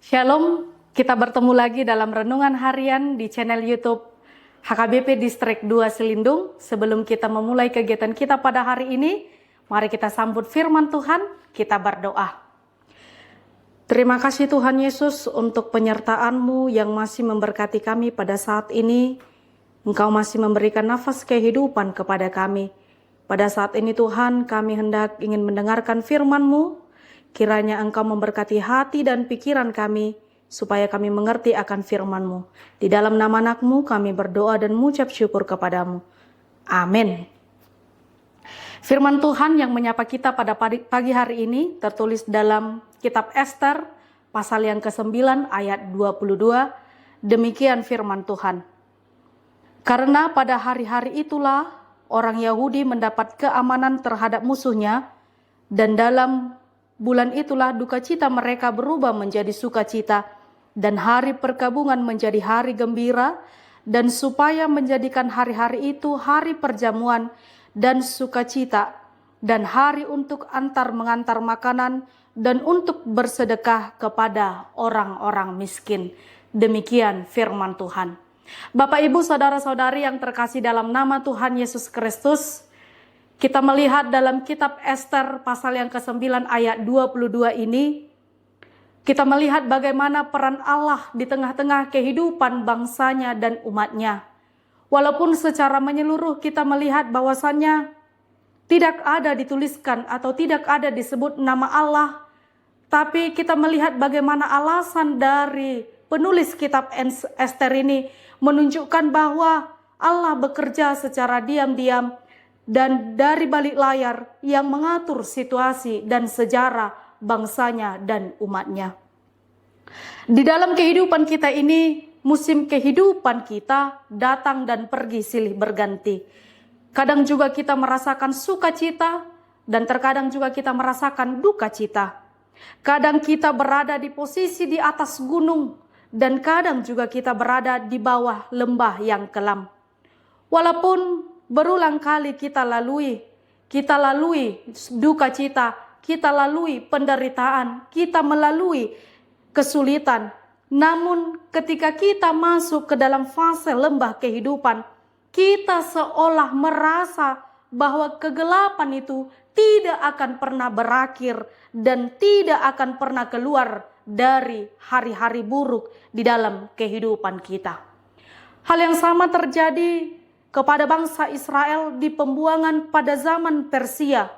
Shalom, kita bertemu lagi dalam renungan harian di channel YouTube HKBP Distrik 2 Selindung. Sebelum kita memulai kegiatan kita pada hari ini, mari kita sambut firman Tuhan, kita berdoa. Terima kasih Tuhan Yesus untuk penyertaan-Mu yang masih memberkati kami pada saat ini. Engkau masih memberikan nafas kehidupan kepada kami. Pada saat ini Tuhan, kami hendak ingin mendengarkan firman-Mu. Kiranya Engkau memberkati hati dan pikiran kami, supaya kami mengerti akan firman-Mu. Di dalam nama Anak-Mu kami berdoa dan mengucap syukur kepadamu. Amin. Firman Tuhan yang menyapa kita pada pagi hari ini tertulis dalam kitab Ester, pasal yang ke-9 ayat 22. Demikian firman Tuhan. Karena pada hari-hari itulah orang Yahudi mendapat keamanan terhadap musuhnya, dan dalam bulan itulah duka cita mereka berubah menjadi sukacita, dan hari perkabungan menjadi hari gembira, dan supaya menjadikan hari-hari itu hari perjamuan dan sukacita, dan hari untuk mengantar makanan, dan untuk bersedekah kepada orang-orang miskin. Demikian firman Tuhan. Bapak, Ibu, Saudara-saudari yang terkasih dalam nama Tuhan Yesus Kristus, kita melihat dalam kitab Ester pasal yang ke-9 ayat 22 ini, kita melihat bagaimana peran Allah di tengah-tengah kehidupan bangsanya dan umatnya. Walaupun secara menyeluruh kita melihat bahwasannya tidak ada dituliskan atau tidak ada disebut nama Allah, tapi kita melihat bagaimana alasan dari penulis kitab Ester ini menunjukkan bahwa Allah bekerja secara diam-diam dan dari balik layar yang mengatur situasi dan sejarah bangsanya dan umatnya. Di dalam kehidupan kita ini, musim kehidupan kita datang dan pergi silih berganti. Kadang juga kita merasakan sukacita dan terkadang juga kita merasakan duka cita. Kadang kita berada di posisi di atas gunung dan kadang juga kita berada di bawah lembah yang kelam. Walaupun berulang kali kita lalui duka cita, kita lalui penderitaan, kita melalui kesulitan. Namun ketika kita masuk ke dalam fase lembah kehidupan, kita seolah merasa bahwa kegelapan itu tidak akan pernah berakhir dan tidak akan pernah keluar dari hari-hari buruk di dalam kehidupan kita. Hal yang sama terjadi kepada bangsa Israel di pembuangan pada zaman Persia.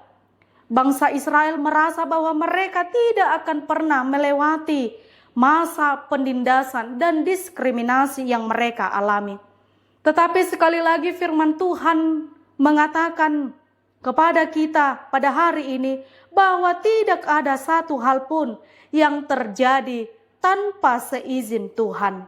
Bangsa Israel merasa bahwa mereka tidak akan pernah melewati masa penindasan dan diskriminasi yang mereka alami. Tetapi sekali lagi firman Tuhan mengatakan kepada kita pada hari ini bahwa tidak ada satu hal pun yang terjadi tanpa seizin Tuhan.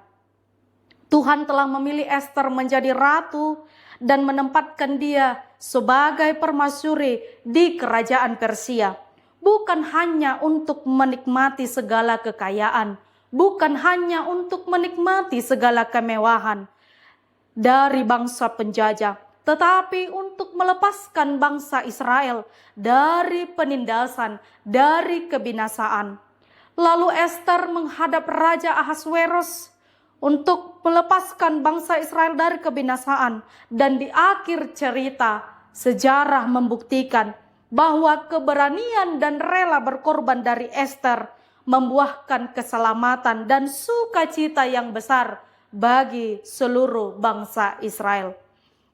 Tuhan telah memilih Ester menjadi ratu dan menempatkan dia sebagai permasyuri di kerajaan Persia. Bukan hanya untuk menikmati segala kekayaan, bukan hanya untuk menikmati segala kemewahan dari bangsa penjajah, tetapi untuk melepaskan bangsa Israel dari penindasan, dari kebinasaan. Lalu Ester menghadap Raja Ahasweros untuk melepaskan bangsa Israel dari kebinasaan. Dan di akhir cerita, sejarah membuktikan bahwa keberanian dan rela berkorban dari Ester membuahkan keselamatan dan sukacita yang besar bagi seluruh bangsa Israel.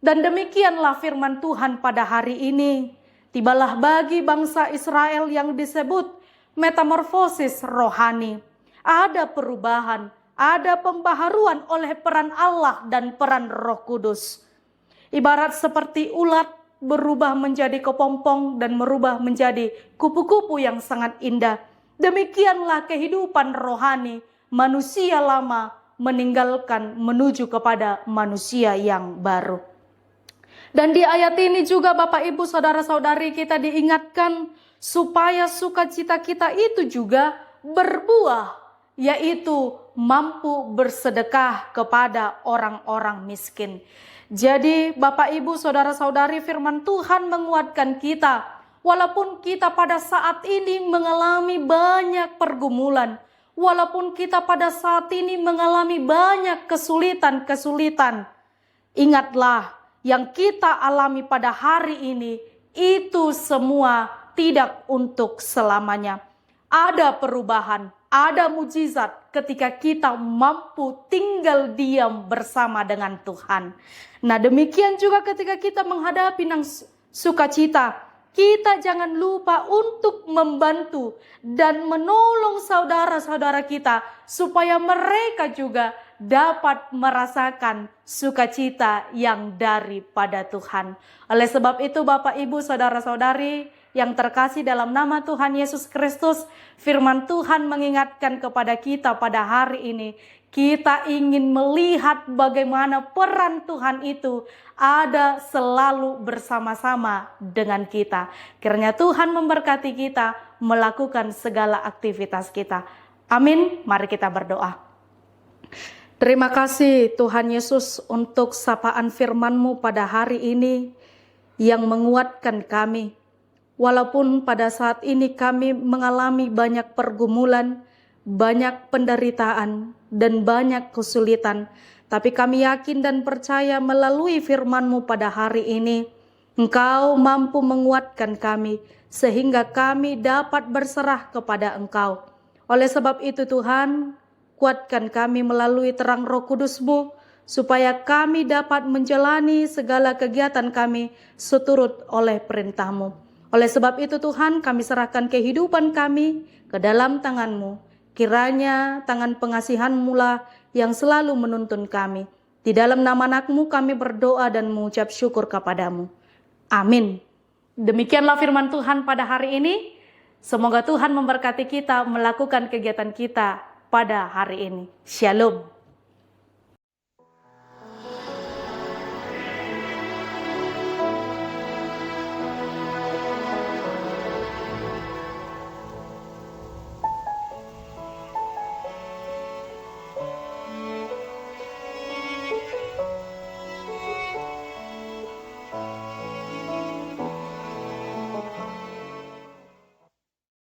Dan demikianlah firman Tuhan pada hari ini. Tibalah bagi bangsa Israel yang disebut metamorfosis rohani. Ada perubahan, ada pembaharuan oleh peran Allah dan peran Roh Kudus. Ibarat seperti ulat berubah menjadi kepompong dan merubah menjadi kupu-kupu yang sangat indah. Demikianlah kehidupan rohani manusia lama meninggalkan menuju kepada manusia yang baru. Dan di ayat ini juga Bapak, Ibu, Saudara-saudari kita diingatkan supaya sukacita kita itu juga berbuah, yaitu mampu bersedekah kepada orang-orang miskin. Jadi Bapak, Ibu, Saudara-saudari, firman Tuhan menguatkan kita. Walaupun kita pada saat ini mengalami banyak pergumulan, walaupun kita pada saat ini mengalami banyak kesulitan-kesulitan, ingatlah yang kita alami pada hari ini, itu semua tidak untuk selamanya. Ada perubahan, ada mujizat ketika kita mampu tinggal diam bersama dengan Tuhan. Nah, demikian juga ketika kita menghadapi sukacita, kita jangan lupa untuk membantu dan menolong saudara-saudara kita supaya mereka juga dapat merasakan sukacita yang daripada Tuhan. Oleh sebab itu Bapak Ibu saudara-saudari yang terkasih dalam nama Tuhan Yesus Kristus, firman Tuhan mengingatkan kepada kita pada hari ini, kita ingin melihat bagaimana peran Tuhan itu ada selalu bersama-sama dengan kita. Kiranya Tuhan memberkati kita melakukan segala aktivitas kita. Amin. Mari kita berdoa. Terima kasih Tuhan Yesus untuk sapaan firman-Mu pada hari ini yang menguatkan kami. Walaupun pada saat ini kami mengalami banyak pergumulan, banyak penderitaan, dan banyak kesulitan. Tapi kami yakin dan percaya melalui firman-Mu pada hari ini, Engkau mampu menguatkan kami, sehingga kami dapat berserah kepada Engkau. Oleh sebab itu Tuhan, kuatkan kami melalui terang Roh Kudus-Mu, supaya kami dapat menjalani segala kegiatan kami seturut oleh perintah-Mu. Oleh sebab itu Tuhan, kami serahkan kehidupan kami ke dalam tangan-Mu. Kiranya tangan pengasihan-Mu lah yang selalu menuntun kami. Di dalam nama anak-Mu kami berdoa dan mengucap syukur kepada-Mu. Amin. Demikianlah firman Tuhan pada hari ini. Semoga Tuhan memberkati kita melakukan kegiatan kita pada hari ini. Shalom.